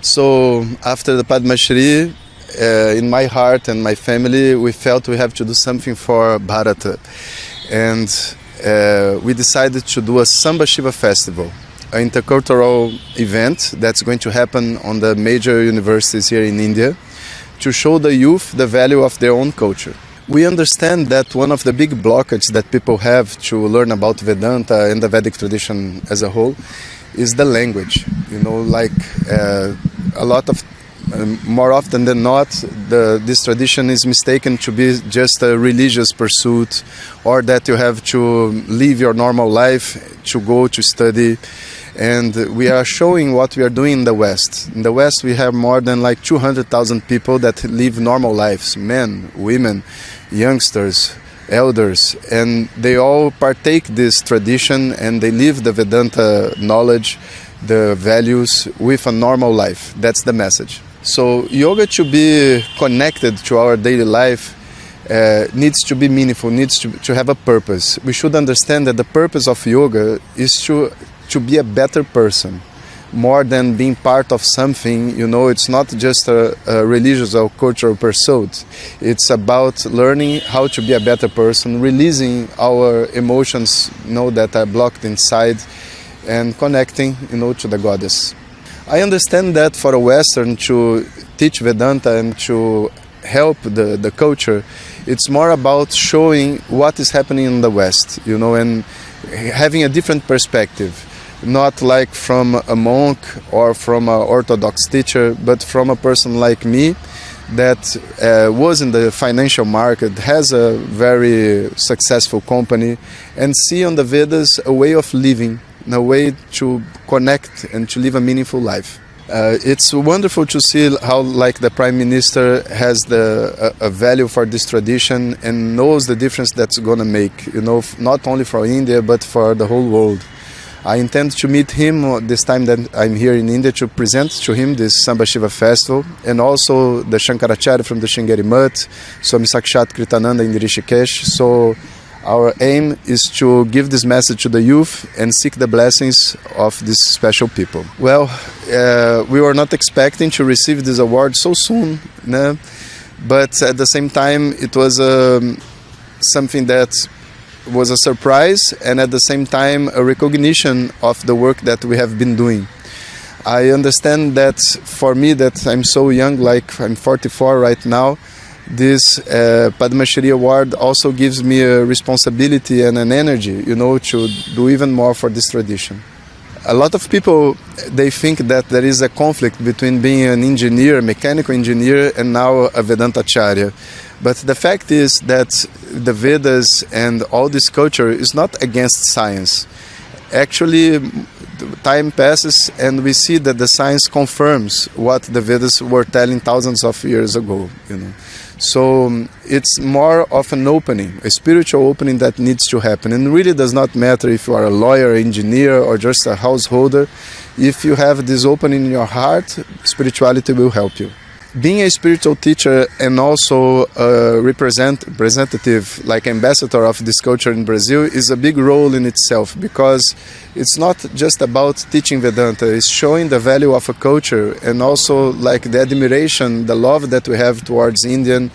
So after the Padma Shri, in my heart and my family, we felt we have to do something for Bharata. And we decided to do a Samba Shiva Festival, an intercultural event that's going to happen on the major universities here in India to show the youth the value of their own culture. We understand that one of the big blockages that people have to learn about Vedanta and the Vedic tradition as a whole is the language. A lot of more often than not, this tradition is mistaken to be just a religious pursuit, or that you have to live your normal life to go to study. And we are showing what we are doing in the West. In the West, we have more than 200,000 people that live normal lives, men, women, youngsters, elders, and they all partake this tradition and they live the Vedanta knowledge, the values with a normal life. That's the message. So yoga to be connected to our daily life needs to be meaningful, needs to have a purpose. We should understand that the purpose of yoga is to be a better person, more than being part of something. It's not just a religious or cultural pursuit. It's about learning how to be a better person, releasing our emotions, that are blocked inside, and connecting, to the goddess. I understand that for a Western to teach Vedanta and to help the culture, it's more about showing what is happening in the West, and having a different perspective. Not like from a monk or from an Orthodox teacher, but from a person like me that was in the financial market, has a very successful company, and see on the Vedas a way of living, a way to connect and to live a meaningful life. It's wonderful to see how the Prime Minister has a value for this tradition and knows the difference that's going to make, not only for India but for the whole world. I intend to meet him this time that I'm here in India to present to him this Samba Shiva Festival, and also the Shankaracharya from the Sringeri Mutt, Swami Sakshat Kritananda in Rishikesh. So our aim is to give this message to the youth and seek the blessings of these special people. Well, we were not expecting to receive this award so soon, but at the same time it was something that was a surprise, and at the same time a recognition of the work that we have been doing. I understand that for me, that I'm so young, I'm 44 right now, this Padma Shri award also gives me a responsibility and an energy, to do even more for this tradition. A lot of people, they think that there is a conflict between being an engineer, mechanical engineer, and now a Vedanta Acharya. But the fact is that the Vedas and all this culture is not against science. Actually, time passes and we see that the science confirms what the Vedas were telling thousands of years ago. So it's more of an opening, a spiritual opening that needs to happen. And it really does not matter if you are a lawyer, engineer, or just a householder. If you have this opening in your heart, spirituality will help you. Being a spiritual teacher and also a representative, ambassador of this culture in Brazil, is a big role in itself, because it's not just about teaching Vedanta, it's showing the value of a culture and also the admiration, the love that we have towards Indian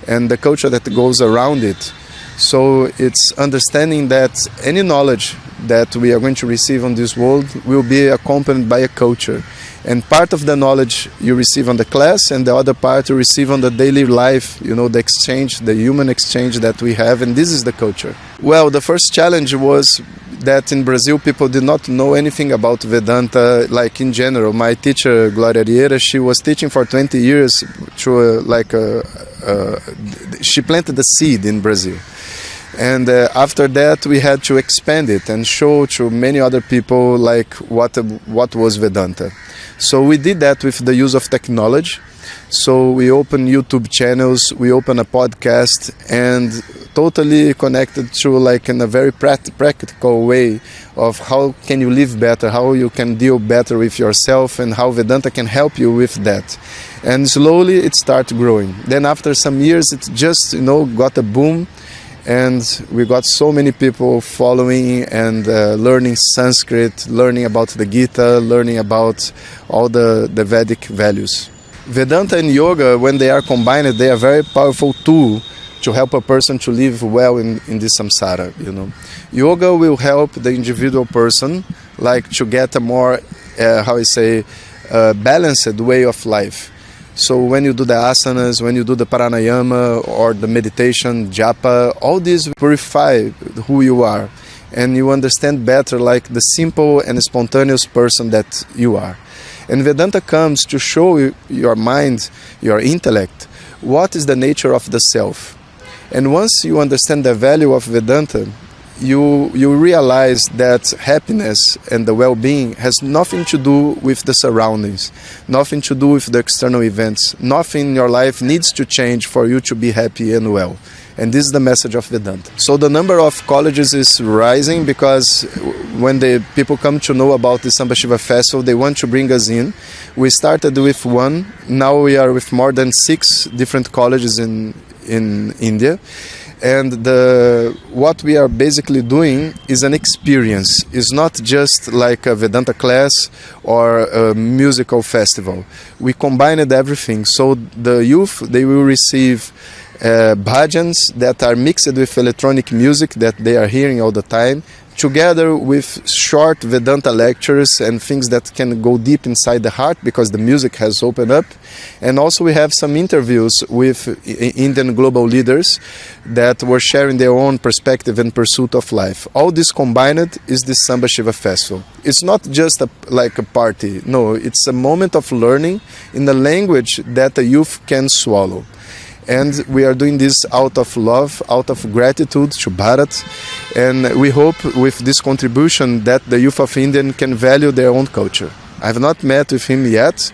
and the culture that goes around it. So it's understanding that any knowledge that we are going to receive on this world will be accompanied by a culture. And part of the knowledge you receive on the class, and the other part you receive on the daily life, the exchange, the human exchange that we have, and this is the culture. Well, the first challenge was that in Brazil people did not know anything about Vedanta, in general. My teacher, Gloria Riera, she was teaching for 20 years through she planted the seed in Brazil. And after that we had to expand it and show to many other people what was Vedanta. So we did that with the use of technology. So we opened YouTube channels, we opened a podcast, and totally connected to in a very practical way of how can you live better, how you can deal better with yourself, and how Vedanta can help you with that. And slowly it started growing. Then after some years it just got a boom. and we got so many people following and learning Sanskrit, learning about the Gita, learning about all the Vedic values. Vedanta and yoga, when they are combined, they are a very powerful tool to help a person to live well in this samsara, you know. Yoga will help the individual person like to get a more, balanced way of life. So when you do the asanas, when you do the pranayama or the meditation, japa, all these purify who you are. And you understand better like the simple and spontaneous person that you are. And Vedanta comes to show your mind, your intellect, what is the nature of the self. And once you understand the value of Vedanta, you realize that happiness and the well-being has nothing to do with the surroundings, nothing to do with the external events. Nothing in your life needs to change for you to be happy and well. And this is the message of Vedanta. So the number of colleges is rising because when the people come to know about the Samba Shiva Festival, they want to bring us in. We started with one. Now we are with more than 6 different colleges in India. And what we are basically doing is an experience. It's not just like a Vedanta class or a musical festival. We combined everything. So the youth, they will receive bhajans that are mixed with electronic music that they are hearing all the time, together with short Vedanta lectures and things that can go deep inside the heart because the music has opened up. And also we have some interviews with Indian global leaders that were sharing their own perspective and pursuit of life. All this combined is the Samba Shiva Festival. It's not just like a party. No, it's a moment of learning in the language that the youth can swallow. And we are doing this out of love, out of gratitude to Bharat. And we hope with this contribution that the youth of India can value their own culture. I have not met with him yet,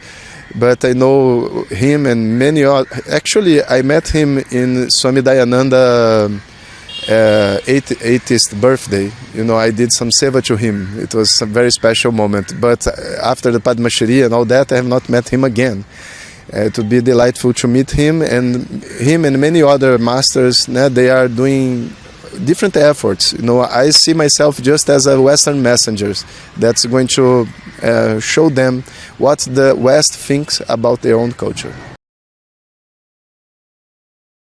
but I know him and many other. Actually, I met him in Swami Dayananda 80th birthday. You know, I did some seva to him. It was a very special moment. But after the Padma Shri and all that, I have not met him again. It would be delightful to meet him and many other masters. They are doing different efforts. You know, I see myself just as a Western messenger that's going to show them what the West thinks about their own culture.